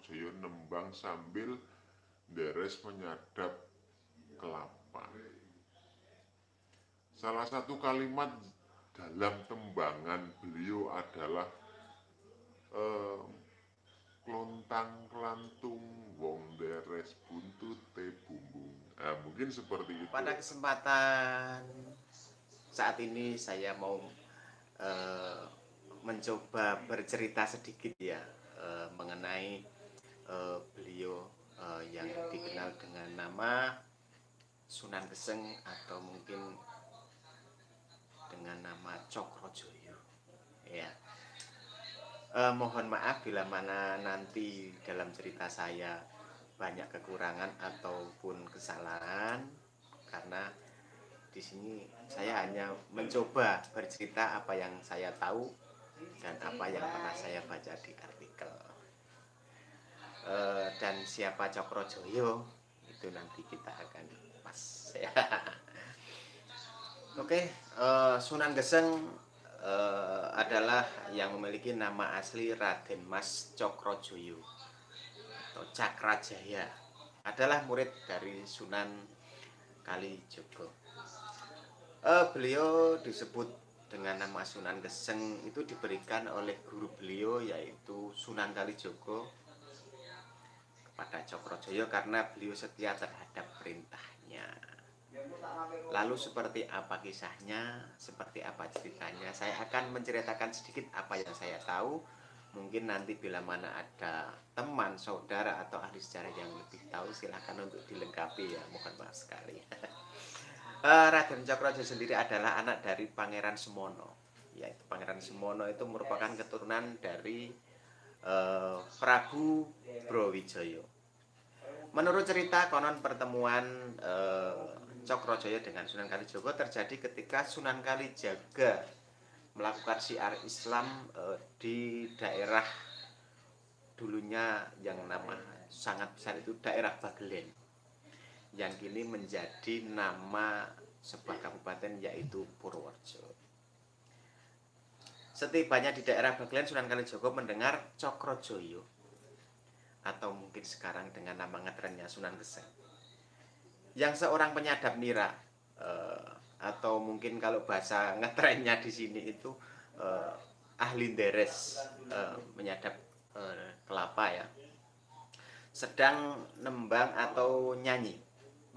Cokrojoyo nembang sambil deres menyadap kelapa. Salah satu kalimat dalam tembangan beliau adalah eh, klontang klantung wong deres buntute bumbung. Nah, mungkin seperti itu Pada ya. kesempatan saat ini saya mau eh, mencoba bercerita sedikit ya mengenai beliau yang dikenal dengan nama Sunan Geseng atau mungkin dengan nama Cokrojoyo. Ya, mohon maaf bila mana nanti dalam cerita saya banyak kekurangan ataupun kesalahan karena di sini saya hanya mencoba bercerita apa yang saya tahu dan apa yang pernah saya baca di artikel. Dan siapa Cokrojoyo itu nanti kita akan pas ya. Oke, Sunan Geseng adalah yang memiliki nama asli Raden Mas Cokrojoyo atau Cakrajaya. Adalah murid dari Sunan Kalijogo. Beliau disebut dengan nama Sunan Geseng itu diberikan oleh guru beliau yaitu Sunan Kalijogo kepada Cokrojoyo karena beliau setia terhadap perintahnya. Lalu seperti apa kisahnya, seperti apa ceritanya, saya akan menceritakan sedikit apa yang saya tahu. Mungkin nanti bila mana ada teman, saudara, atau ahli sejarah yang lebih tahu, silahkan untuk dilengkapi ya, mohon maaf sekali. Raden Cokrojoyo sendiri adalah anak dari Pangeran Semono. Yaitu Pangeran Semono itu merupakan keturunan dari Prabu Browijaya. Menurut cerita konon pertemuan Cokrojoyo dengan Sunan Kalijogo terjadi ketika Sunan Kalijaga melakukan syiar Islam di daerah dulunya yang nama sangat besar itu daerah Bagelen yang kini menjadi nama sebuah kabupaten yaitu Purworejo. Setibanya di daerah Bagelen, Sunan Kalijogo mendengar Cokrojoyo atau mungkin sekarang dengan nama ngetrennya Sunan Geseng yang seorang penyadap nira atau mungkin kalau bahasa ngetrennya di sini itu ahli deres menyadap kelapa ya sedang nembang atau nyanyi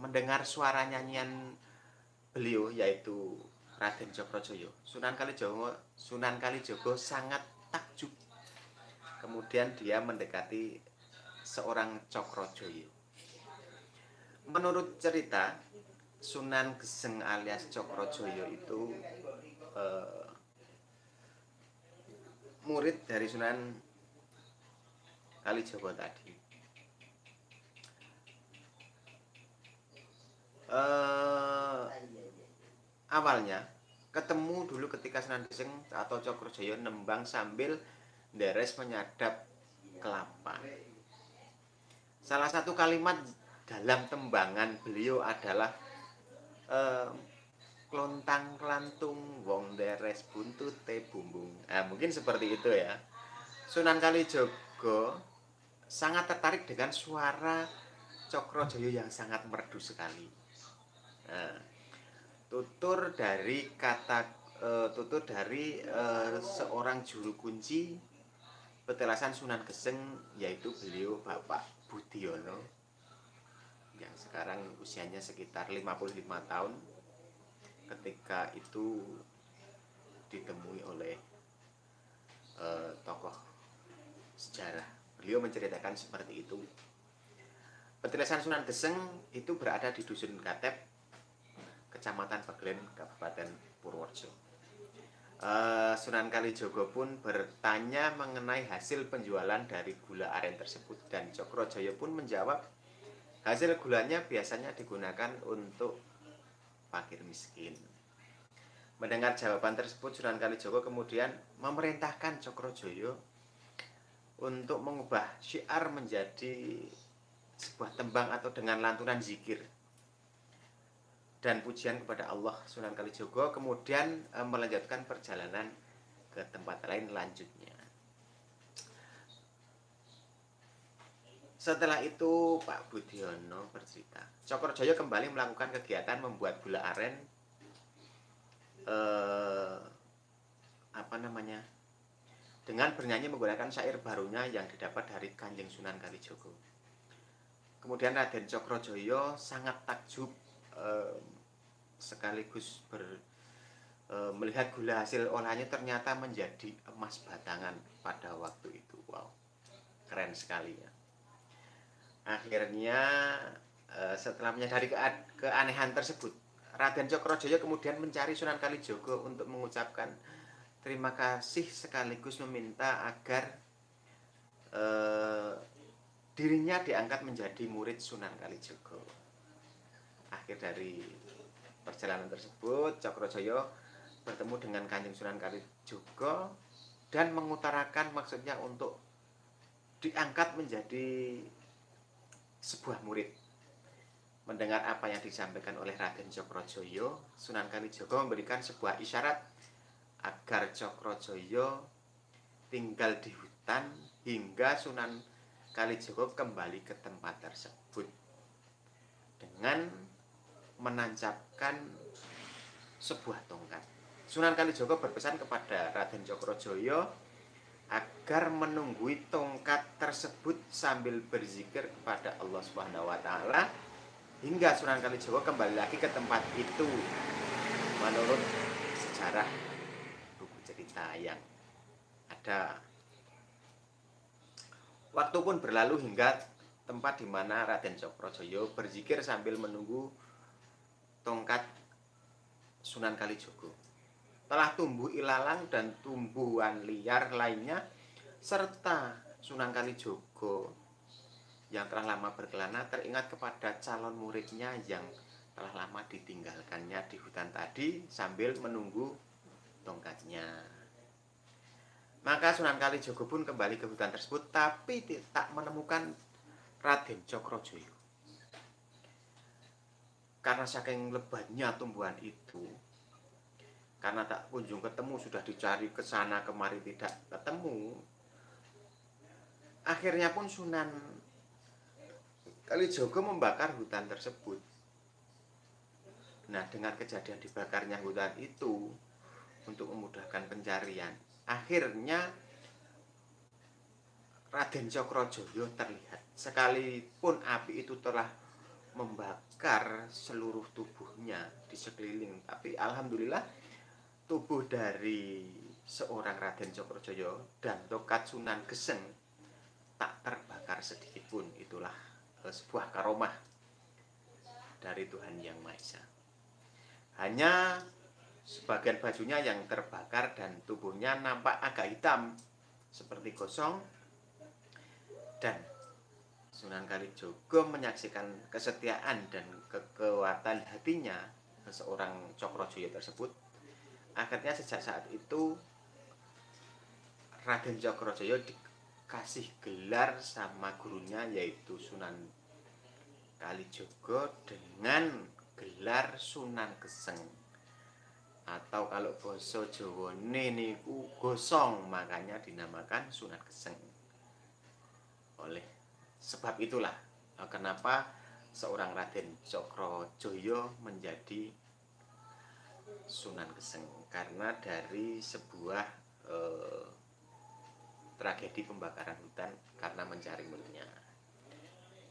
mendengar suara nyanyian beliau yaitu Raden Cokrojoyo. Sunan Kalijogo sangat takjub. Kemudian dia mendekati seorang Cokrojoyo. Menurut cerita, Sunan Geseng alias Cokrojoyo itu eh, murid dari Sunan Kalijogo tadi. Eh, Awalnya ketemu dulu ketika Sunan Geseng atau Cokrojoyo nembang sambil deres menyadap kelapa. Salah satu kalimat dalam tembangan beliau adalah eh, klontang klantung wong deres buntute bumbung. Nah, mungkin seperti itu ya. Sunan Kalijogo sangat tertarik dengan suara Cokrojoyo yang sangat merdu sekali. Nah, tutur dari seorang juru kunci petilasan Sunan Geseng yaitu beliau Bapak Budiono yang sekarang usianya sekitar 55 tahun ketika itu ditemui oleh tokoh sejarah. Beliau menceritakan seperti itu. Petilasan Sunan Geseng itu berada di Dusun Katep, Kecamatan Bagelen, Kabupaten Purworejo. Sunan Kalijogo pun bertanya mengenai hasil penjualan dari gula aren tersebut dan Cokrojoyo pun menjawab hasil gulanya biasanya digunakan untuk fakir miskin. Mendengar jawaban tersebut, Sunan Kalijogo kemudian memerintahkan Cokrojoyo untuk mengubah syiar menjadi sebuah tembang atau dengan lantunan zikir dan pujian kepada Allah. Sunan Kalijogo kemudian melanjutkan perjalanan ke tempat lain lanjutnya. Setelah itu Pak Budiono bercerita, Cokrojoyo kembali melakukan kegiatan membuat gula aren, eh, apa namanya, dengan bernyanyi menggunakan syair barunya yang didapat dari Kanjeng Sunan Kalijogo. Kemudian Raden Cokrojoyo sangat takjub, eh, sekaligus melihat gula hasil olahannya ternyata menjadi emas batangan pada waktu itu. Wow, keren sekali ya. Akhirnya setelah menyadari keanehan tersebut, Raden Cokrojoyo kemudian mencari Sunan Kalijogo untuk mengucapkan terima kasih sekaligus meminta agar dirinya diangkat menjadi murid Sunan Kalijogo. Akhir dari perjalanan tersebut, Cokrojoyo bertemu dengan Kanjeng Sunan Kalijogo dan mengutarakan maksudnya untuk diangkat menjadi sebuah murid. Mendengar apa yang disampaikan oleh Raden Cokrojoyo, Sunan Kalijogo memberikan sebuah isyarat agar Cokrojoyo tinggal di hutan hingga Sunan Kalijogo kembali ke tempat tersebut dengan menancapkan sebuah tongkat. Sunan Kalijogo berpesan kepada Raden Cokrojoyo agar menunggui tongkat tersebut sambil berzikir kepada Allah Subhanahu wa taala hingga Sunan Kalijogo kembali lagi ke tempat itu menurut sejarah buku cerita yang ada. Waktu pun berlalu hingga tempat di mana Raden Cokrojoyo berzikir sambil menunggu tongkat Sunan Kalijogo. Telah tumbuh ilalang dan tumbuhan liar lainnya serta Sunan Kalijogo yang telah lama berkelana teringat kepada calon muridnya yang telah lama ditinggalkannya di hutan tadi sambil menunggu tongkatnya. Maka Sunan Kalijogo pun kembali ke hutan tersebut tapi tak menemukan Raden Cokrojoyo. Karena saking lebatnya tumbuhan itu, karena tak kunjung ketemu, sudah dicari ke sana kemari tidak ketemu, akhirnya pun Sunan Kalijogo membakar hutan tersebut. Nah, dengan kejadian dibakarnya hutan itu untuk memudahkan pencarian, akhirnya Raden Cokrojoyo terlihat. Sekalipun api itu telah membakar seluruh tubuhnya di sekeliling, tapi alhamdulillah tubuh dari seorang Raden Cokrojoyo dan tongkat Sunan Geseng tak terbakar sedikit pun. Itulah sebuah karomah dari Tuhan Yang Maha Esa. Hanya sebagian bajunya yang terbakar dan tubuhnya nampak agak hitam seperti gosong, dan Sunan Kalijogo menyaksikan kesetiaan dan kekuatan hatinya seorang Cokrojoyo tersebut. Akhirnya sejak saat itu Raden Cokrojoyo dikasih gelar sama gurunya yaitu Sunan Kalijogo dengan gelar Sunan Geseng, atau kalau basa Jawane niku gosong, makanya dinamakan Sunan Geseng. Oleh sebab itulah kenapa seorang Raden Cokrojoyo menjadi Sunan Geseng, karena dari sebuah tragedi pembakaran hutan karena mencari muridnya.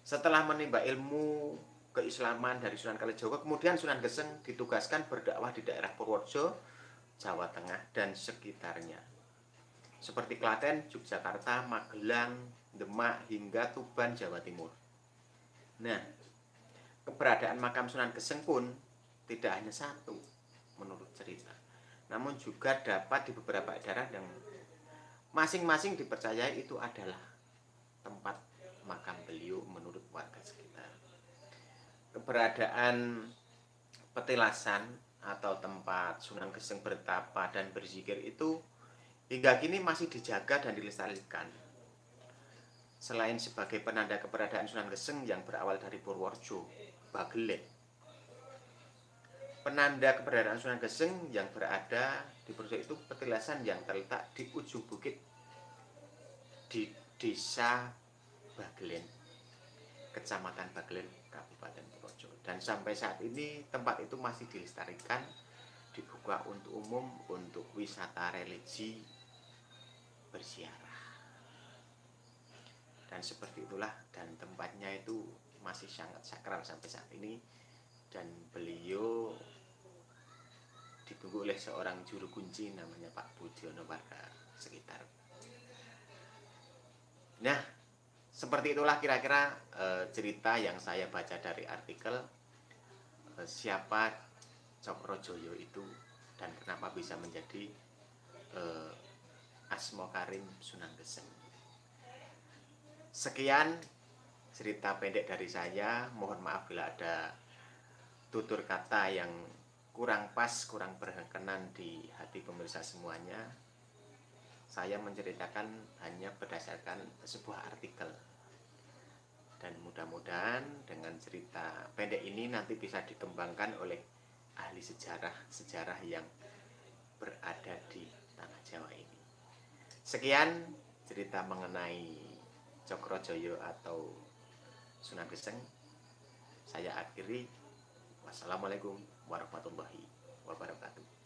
Setelah menimba ilmu keislaman dari Sunan Kalijogo, kemudian Sunan Geseng ditugaskan berdakwah di daerah Purworejo, Jawa Tengah dan sekitarnya, seperti Klaten, Yogyakarta, Magelang, Demak hingga Tuban, Jawa Timur. Nah, keberadaan makam Sunan Geseng pun tidak hanya satu menurut cerita, namun juga dapat di beberapa daerah yang masing-masing dipercayai itu adalah tempat makam beliau menurut warga sekitar. Keberadaan petilasan atau tempat Sunan Geseng bertapa dan berzikir itu hingga kini masih dijaga dan dilestarikan. Selain sebagai penanda keberadaan Sunan Geseng yang berawal dari Purworejo, Bagelen, penanda keberadaan Sunan Geseng yang berada di Purworejo itu petilasan yang terletak di ujung bukit di desa Bagelen. Kecamatan Bagelen, Kabupaten Purworejo. Dan sampai saat ini tempat itu masih dilestarikan, dibuka untuk umum, untuk wisata religi berziarah. Dan seperti itulah, dan tempatnya itu masih sangat sakral sampai saat ini. Dan beliau ditunggu oleh seorang juru kunci namanya Pak Budiono, warga sekitar. Nah, seperti itulah kira-kira cerita yang saya baca dari artikel siapa Cokrojoyo itu dan kenapa bisa menjadi Asmo Karim Sunan Geseng. Sekian cerita pendek dari saya. Mohon maaf bila ada tutur kata yang kurang pas, kurang berkenan di hati pemirsa semuanya. Saya menceritakan hanya berdasarkan sebuah artikel. Dan mudah-mudahan dengan cerita pendek ini nanti bisa dikembangkan oleh ahli sejarah yang berada di tanah Jawa ini. Sekian cerita mengenai Cokrojoyo atau Sunan Geseng. Saya akhiri. Wassalamualaikum warahmatullahi wabarakatuh.